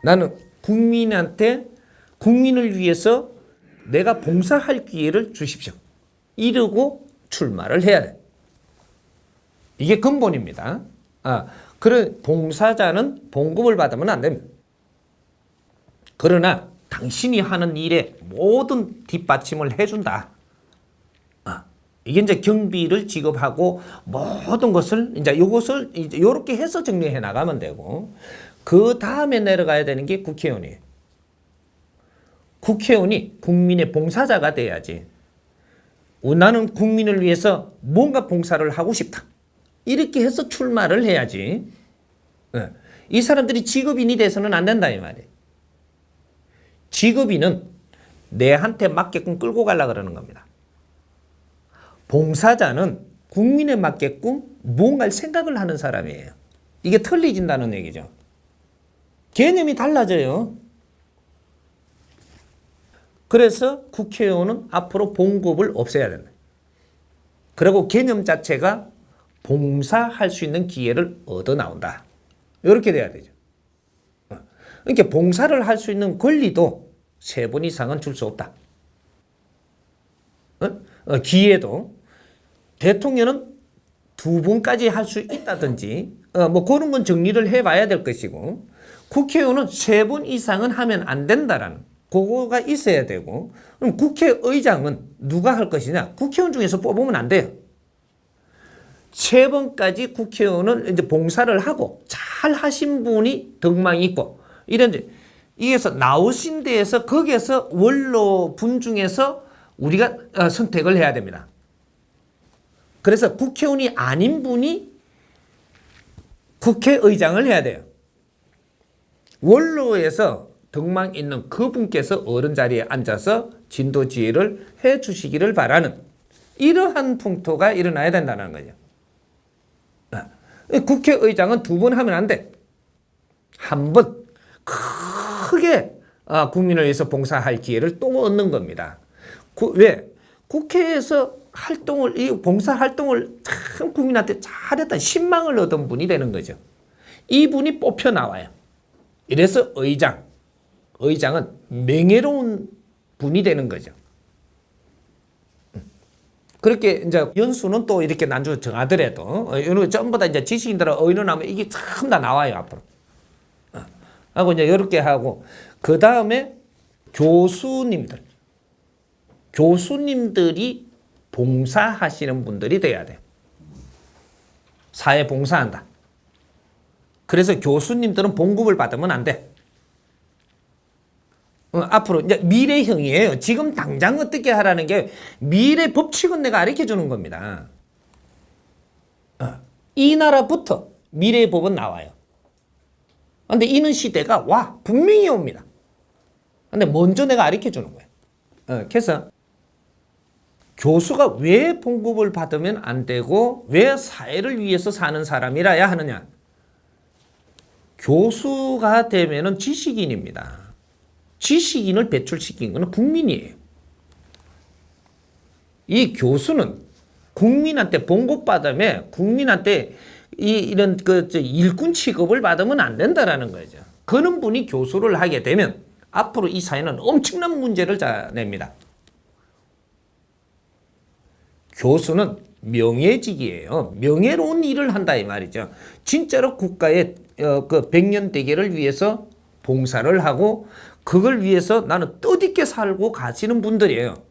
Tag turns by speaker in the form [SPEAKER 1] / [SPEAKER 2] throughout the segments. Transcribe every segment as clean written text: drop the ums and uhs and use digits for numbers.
[SPEAKER 1] 나는 국민을 위해서 내가 봉사할 기회를 주십시오. 이러고 출마를 해야 돼. 이게 근본입니다. 그래 봉사자는 봉급을 받으면 안 됩니다. 그러나 당신이 하는 일에 모든 뒷받침을 해준다. 이게 이제 경비를 지급하고 모든 것을 이제 요것을 이제 요렇게 해서 정리해 나가면 되고, 그 다음에 내려가야 되는 게 국회의원이에요. 국회의원이 국민의 봉사자가 돼야지. 나는 국민을 위해서 뭔가 봉사를 하고 싶다. 이렇게 해서 출마를 해야지. 이 사람들이 직업인이 돼서는 안 된다 이 말이에요. 직업인은 내한테 맞게끔 끌고 가려고 그러는 겁니다. 봉사자는 국민에 맞게끔 뭔가 생각을 하는 사람이에요. 이게 틀리진다는 얘기죠. 개념이 달라져요. 그래서 국회의원은 앞으로 봉급을 없애야 된다. 그리고 개념 자체가 봉사할 수 있는 기회를 얻어 나온다. 이렇게 돼야 되죠. 그러니까 봉사를 할 수 있는 권리도 3번 이상은 줄 수 없다. 기회도 대통령은 2번까지 할 수 있다든지 뭐 그런 건 정리를 해봐야 될 것이고, 국회의원은 3번 이상은 하면 안 된다라는 그거가 있어야 되고, 그럼 국회의장은 누가 할 것이냐? 국회의원 중에서 뽑으면 안 돼요. 3번까지 국회의원은 이제 봉사를 하고 잘 하신 분이 덕망이 있고 이런지 이게서 나오신 데에서 거기에서 원로 분 중에서 우리가 선택을 해야 됩니다. 그래서 국회의원이 아닌 분이 국회의장을 해야 돼요. 원로에서 덕망 있는 그분께서 어른 자리에 앉아서 진도 지휘를 해 주시기를 바라는 이러한 풍토가 일어나야 된다는 거죠. 국회의장은 2번 하면 안 돼. 한 번 크게 국민을 위해서 봉사할 기회를 또 얻는 겁니다. 왜? 국회에서 이 봉사 활동을 참 국민한테 잘했다 신망을 얻은 분이 되는 거죠. 이분이 뽑혀 나와요. 이래서 의장은 명예로운 분이 되는 거죠. 그렇게 이제 연수는 또 이렇게 난주 정하더라도 이런 전부 다 이제 지식인들은 의논하면 이게 참 다 나와요 앞으로. 하고 이제 이렇게 하고 그 다음에 교수님들이 봉사하시는 분들이 돼야 돼. 사회 봉사한다. 그래서 교수님들은 봉급을 받으면 안 돼. 앞으로 이제 미래형이에요. 지금 당장 어떻게 하라는 게 미래 법칙은 내가 가르쳐 주는 겁니다. 이 나라부터 미래의 법은 나와요. 근데 이는 시대가 분명히 옵니다. 근데 먼저 내가 가르쳐 주는 거예요. 그래서 교수가 왜 봉급을 받으면 안 되고 왜 사회를 위해서 사는 사람이라야 하느냐. 교수가 되면은 지식인입니다. 지식인을 배출시킨 것은 국민이에요. 이 교수는 국민한테 봉급 받으면 국민한테 이런 일꾼 취급을 받으면 안 된다라는 거죠. 그런 분이 교수를 하게 되면 앞으로 이 사회는 엄청난 문제를 자냅니다. 교수는 명예직이에요. 명예로운 일을 한다 이 말이죠. 진짜로 국가의 그 백년대계를 위해서 봉사를 하고 그걸 위해서 나는 뜻있게 살고 가시는 분들이에요.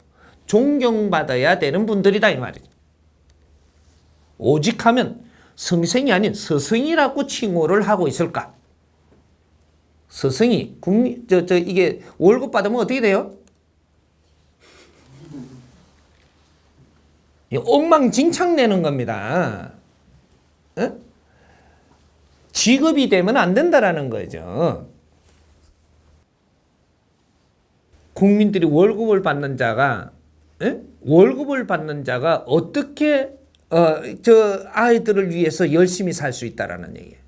[SPEAKER 1] 존경받아야 되는 분들이다 이 말이죠. 오직 하면 성생이 아닌 서성이라고 칭호를 하고 있을까? 서성이 이게 월급 받으면 어떻게 돼요? 엉망진창 내는 겁니다. 직업이 되면 안 된다라는 거죠. 국민들이 월급을 받는 자가 어떻게 저 아이들을 위해서 열심히 살 수 있다라는 얘기예요.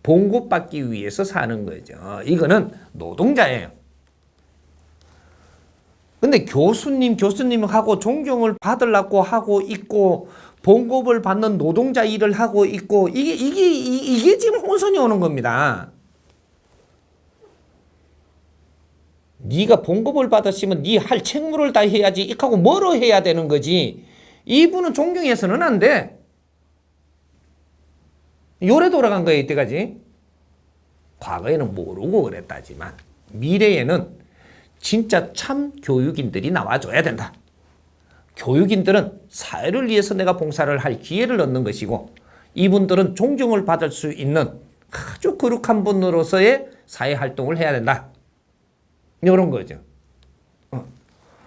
[SPEAKER 1] 봉급 받기 위해서 사는 거죠. 이거는 노동자예요. 근데 교수님하고 존경을 받으려고 하고 있고 봉급을 받는 노동자 일을 하고 있고 이게 지금 혼선이 오는 겁니다. 네가 봉급을 받았으면 네 할 책무를 다 해야지. 이하고 뭐로 해야 되는 거지. 이분은 존경해서는 안 돼. 요래 돌아간 거야 이때까지. 과거에는 모르고 그랬다지만 미래에는 진짜 참 교육인들이 나와줘야 된다. 교육인들은 사회를 위해서 내가 봉사를 할 기회를 얻는 것이고 이분들은 존경을 받을 수 있는 아주 거룩한 분으로서의 사회활동을 해야 된다. 이런 거죠.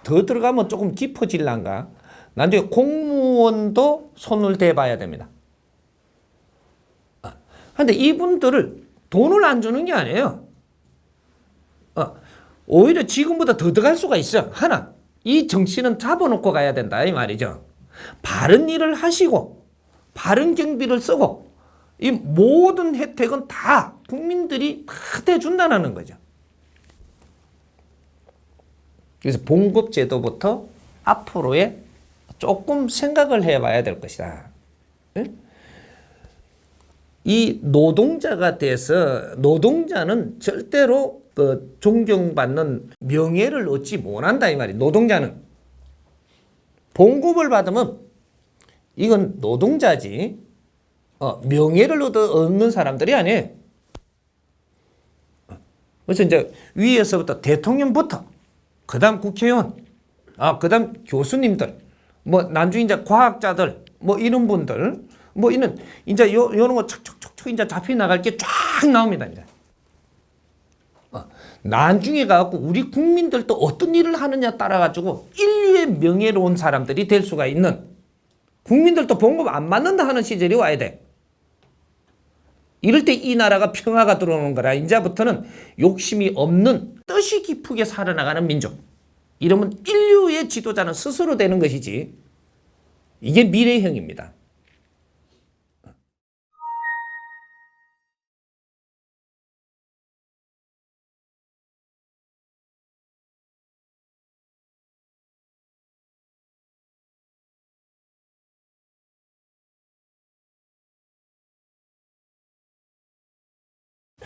[SPEAKER 1] 더 들어가면 조금 깊어질란가. 나중에 공무원도 손을 대봐야 됩니다. 그런데 이분들을 돈을 안 주는 게 아니에요. 오히려 지금보다 더 들어갈 수가 있어. 하나, 이 정신은 잡아놓고 가야 된다 이 말이죠. 바른 일을 하시고 바른 경비를 쓰고 이 모든 혜택은 다 국민들이 다 대준다는 거죠. 그래서 봉급제도부터 앞으로의 조금 생각을 해봐야 될 것이다. 이 노동자가 돼서 노동자는 절대로 그 존경받는 명예를 얻지 못한다 이 말이에요. 노동자는 봉급을 받으면 이건 노동자지 명예를 얻는 사람들이 아니에요. 그래서 이제 위에서부터 대통령부터 그다음 국회의원, 그다음 교수님들, 뭐 나중에 이제 과학자들, 뭐 이런 분들, 뭐 이런 이제 요런 거 척척척척 이제 잡혀 나갈 게 쫙 나옵니다 이제. 나중에 가갖고 우리 국민들도 어떤 일을 하느냐 따라 가지고 인류의 명예로운 사람들이 될 수가 있는 국민들도 봉급 안 받는다 하는 시절이 와야 돼. 이럴 때 이 나라가 평화가 들어오는 거라. 이제부터는 욕심이 없는 뜻이 깊게 살아나가는 민족. 이러면 인류의 지도자는 스스로 되는 것이지. 이게 미래형입니다.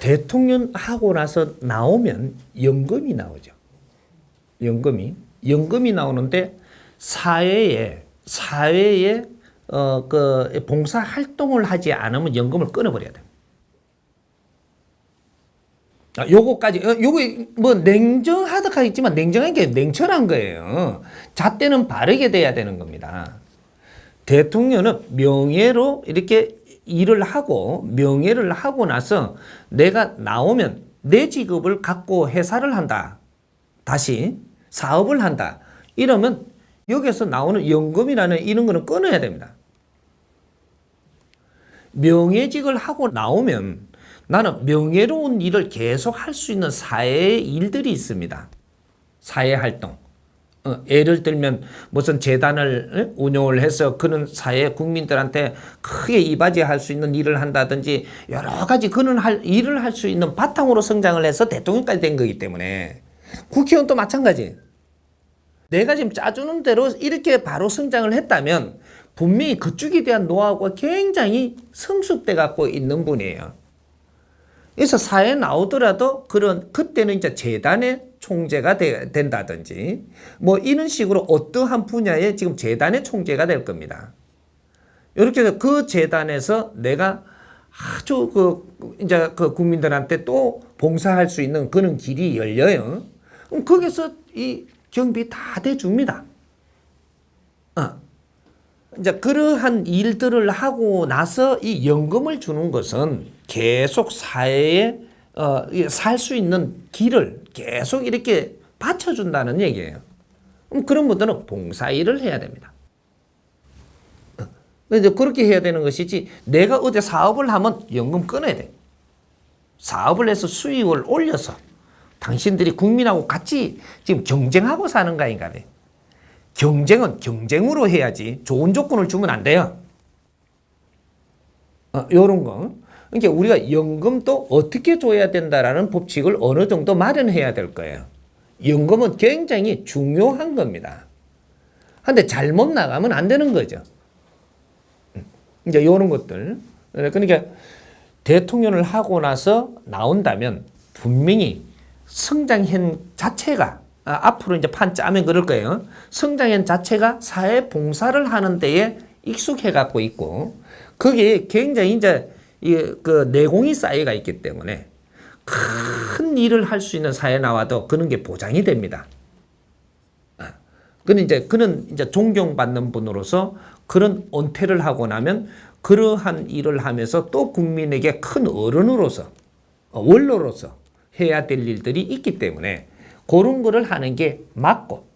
[SPEAKER 1] 대통령 하고 나서 나오면 연금이 나오죠. 연금이 나오는데 사회에 그 봉사 활동을 하지 않으면 연금을 끊어버려야 돼요. 요거까지 요거 뭐 냉정하다 하겠지만 냉정한 게 냉철한 거예요. 잣대는 바르게 돼야 되는 겁니다. 대통령은 명예로 이렇게 일을 하고 명예를 하고 나서 내가 나오면 내 직업을 갖고 회사를 한다. 다시 사업을 한다. 이러면 여기서 나오는 연금이라는 이런 거는 끊어야 됩니다. 명예직을 하고 나오면 나는 명예로운 일을 계속 할 수 있는 사회의 일들이 있습니다. 사회활동. 예를 들면 무슨 재단을 운영을 해서 그런 사회 국민들한테 크게 이바지할 수 있는 일을 한다든지 여러 가지 그런 일을 할 수 있는 바탕으로 성장을 해서 대통령까지 된 거기 때문에 국회의원도 마찬가지. 내가 지금 짜주는 대로 이렇게 바로 성장을 했다면 분명히 그쪽에 대한 노하우가 굉장히 성숙돼 갖고 있는 분이에요. 그래서 사회에 나오더라도 그때는 이제 재단의 총재가 된다든지 뭐 이런 식으로 어떠한 분야에 지금 재단의 총재가 될 겁니다. 이렇게 해서 그 재단에서 내가 아주 이제 그 국민들한테 또 봉사할 수 있는 그런 길이 열려요. 그럼 거기서 이 경비 다 대줍니다. 이제 그러한 일들을 하고 나서 이 연금을 주는 것은 계속 사회에 살 수 있는 길을 계속 이렇게 받쳐준다는 얘기예요. 그런 분들은 봉사일을 해야 됩니다. 이제 그렇게 해야 되는 것이지 내가 어디 사업을 하면 연금 끊어야 돼. 사업을 해서 수익을 올려서 당신들이 국민하고 같이 지금 경쟁하고 사는 거 아닌가 봐. 경쟁은 경쟁으로 해야지 좋은 조건을 주면 안 돼요. 요런 거. 그러니까 우리가 연금도 어떻게 줘야 된다라는 법칙을 어느 정도 마련해야 될 거예요. 연금은 굉장히 중요한 겁니다. 근데 잘못 나가면 안 되는 거죠. 이제 요런 것들. 그러니까 대통령을 하고 나서 나온다면 분명히 성장현 자체가 앞으로 이제 판 짜면 그럴 거예요. 성장현 자체가 사회 봉사를 하는 데에 익숙해 갖고 있고 거기에 굉장히 이제 그 내공이 쌓여가 있기 때문에 큰 일을 할 수 있는 사회에 나와도 그런 게 보장이 됩니다. 그는 이제 존경받는 분으로서 그런 은퇴를 하고 나면 그러한 일을 하면서 또 국민에게 큰 어른으로서 원로로서 해야 될 일들이 있기 때문에 그런 거를 하는 게 맞고.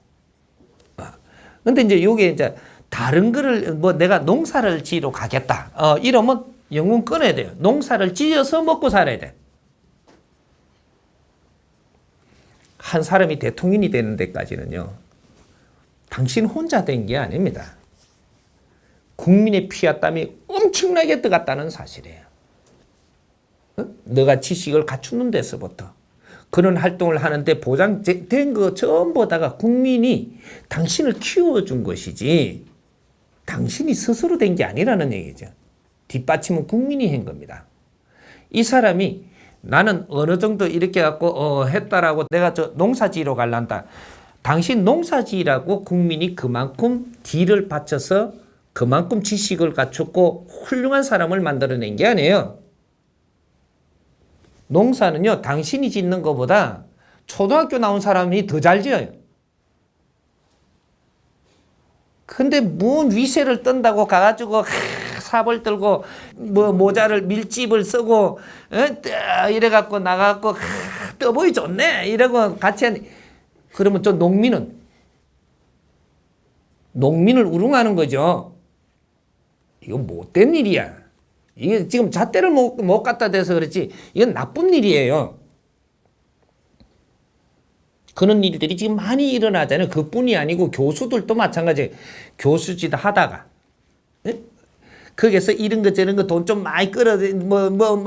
[SPEAKER 1] 근데 이제 요게 이제 다른 거를 뭐 내가 농사를 지으러 가겠다. 이러면 영문 끊어야 돼요. 농사를 지어서 먹고 살아야 돼. 한 사람이 대통령이 되는 데까지는요. 당신 혼자 된 게 아닙니다. 국민의 피와 땀이 엄청나게 들어갔다는 사실이에요. 너가 지식을 갖추는 데서부터 그런 활동을 하는데 보장된 거 전부다가 국민이 당신을 키워준 것이지 당신이 스스로 된 게 아니라는 얘기죠. 뒷받침은 국민이 한 겁니다. 이 사람이 나는 어느 정도 이렇게 갖고 했다라고 내가 저 농사지로 갈란다. 당신 농사지라고 국민이 그만큼 딜을 바쳐서 그만큼 지식을 갖췄고 훌륭한 사람을 만들어낸 게 아니에요. 농사는요, 당신이 짓는 것보다 초등학교 나온 사람이 더 잘 지어요. 근데 뭔 위세를 떤다고 가가지고 삽을 들고 뭐 모자를 밀집을 쓰고 이래갖고 나가갖고 떠보이 좋네 이러고 같이 그러면 저 농민을 우롱하는 거죠. 이거 못된 일이야. 이게 지금 잣대를 못 갖다 대서 그렇지 이건 나쁜 일이에요. 그런 일들이 지금 많이 일어나잖아요. 그뿐이 아니고 교수들도 마찬가지예요. 교수짓 하다가 거기서 이런 거 저런 거 돈 좀 많이 끌어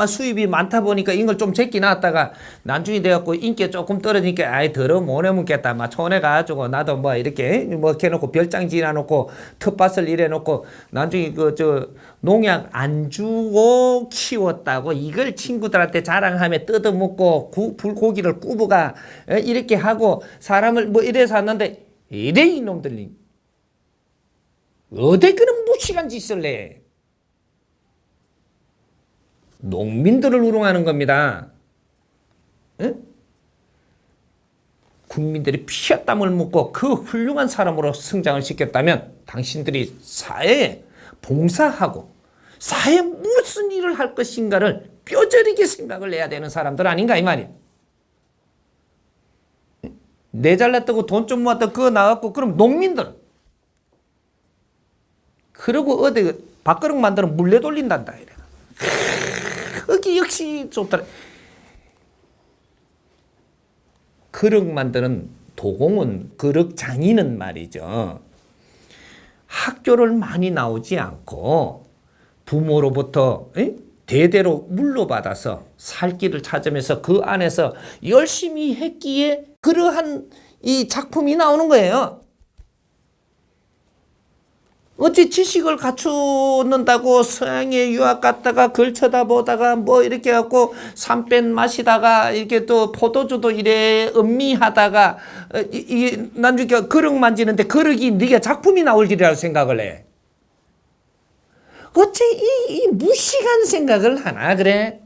[SPEAKER 1] 수입이 많다 보니까 이걸 좀 제끼 놨다가 나중에 돼갖고 인기가 조금 떨어지니까 아이 더러 못 해먹겠다 막 촌에 가가지고 나도 뭐 이렇게 뭐 해놓고 별장 지어놓고 텃밭을 이래놓고 나중에 저 농약 안 주고 키웠다고 이걸 친구들한테 자랑하며 뜯어먹고 불고기를 구부가 이렇게 하고 사람을 뭐 이래서 왔는데 이래 이놈들이 어디 그런 무식한 짓을 해. 농민들을 우롱하는 겁니다. 응? 국민들이 피와 땀을 묻고 그 훌륭한 사람으로 성장을 시켰다면 당신들이 사회에 봉사하고 사회에 무슨 일을 할 것인가를 뼈저리게 생각을 해야 되는 사람들 아닌가 이 말이에요. 내 잘났다고 돈 좀 모았다 그거 나왔고 그럼 농민들 그러고 어디 밥그릇 만들어 물레 돌린단다 이래. 거기 역시 좋더라. 그릇 만드는 도공은 그릇 장인은 말이죠. 학교를 많이 나오지 않고 부모로부터 대대로 물려받아서 살 길을 찾으면서 그 안에서 열심히 했기에 그러한 이 작품이 나오는 거예요. 어찌 지식을 갖추는다고 서양에 유학 갔다가 글 쳐다보다가 뭐 이렇게 갖고 삼뺀 마시다가 이렇게 또 포도주도 이래 음미하다가 이게 나중에 그릇 만지는데 그릇이 네가 작품이 나올 일이라고 생각을 해. 어째 이 무식한 생각을 하나 그래?